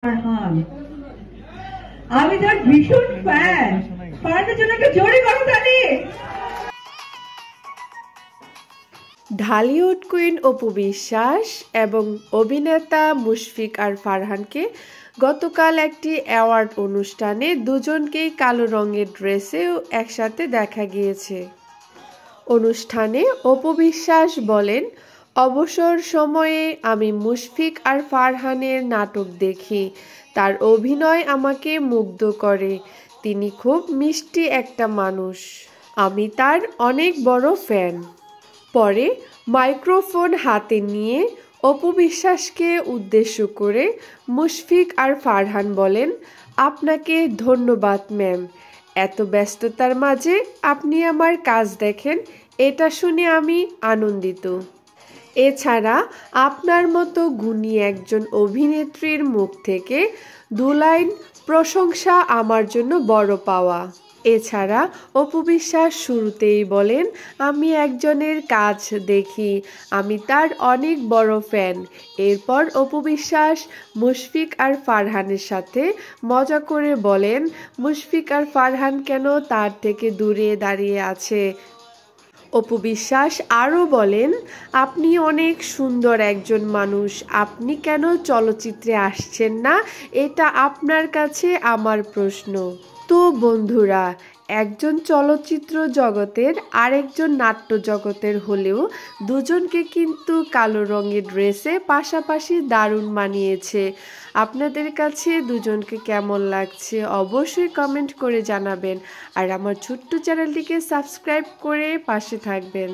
ফারহান, আমি তার ভীষণ ফ্যান। ফারহানের জন্য একটা জোরে করতালি। ঢালিউড কুইন অপু বিশ্বাস এবং অভিনেতা মুশফিক আর ফারহানকে গতকাল একটি অ্যাওয়ার্ড অনুষ্ঠানে দুজনকেই কালো রঙের ড্রেসে একসাথে দেখা গিয়েছে। অনুষ্ঠানে অপু বিশ্বাস বলেন, অবসর সময়ে আমি মুশফিক আর ফারহানের নাটক দেখি। তার অভিনয় আমাকে মুগ্ধ করে। তিনি খুব মিষ্টি একটা মানুষ। আমি তার অনেক বড় ফ্যান। পরে মাইক্রোফোন হাতে নিয়ে অপু বিশ্বাসকে উদ্দেশ্য করে মুশফিক আর ফারহান বলেন, আপনাকে ধন্যবাদ ম্যাম। এত ব্যস্ততার মাঝে আপনি আমার কাজ দেখেন, এটা শুনে আমি আনন্দিত। এছাড়া আপনার মতো গুণী একজন অভিনেত্রীর মুখ থেকে 2 লাইন প্রশংসা আমার জন্য বড় পাওয়া। এছাড়া অপু বিশ্বাস শুরুতেই বলেন, আমি একজনের কাজ দেখি, আমি তার অনেক বড় ফ্যান। এরপর অপু বিশ্বাস মুশফিক আর ফারহানের সাথে মজা করে বলেন, মুশফিক আর ফারহান কেন তার থেকে দূরে দাঁড়িয়ে আছে। অপু বিশ্বাস আরও বলেন, আপনি অনেক সুন্দর একজন মানুষ, আপনি কেন চলচ্চিত্রে আসছেন না, এটা আপনার কাছে আমার প্রশ্ন। তো বন্ধুরা, একজন চলচ্চিত্র জগতের আরেকজন নাট্য জগতের হলেও দুজনকে কিন্তু কালো রঙের ড্রেসে পাশাপাশি দারুণ মানিয়েছে। আপনাদের কাছে দুজনকে কেমন লাগছে অবশ্যই কমেন্ট করে জানাবেন। আর আমার ছোট্ট চ্যানেলটিকে সাবস্ক্রাইব করে পাশে থাকবেন।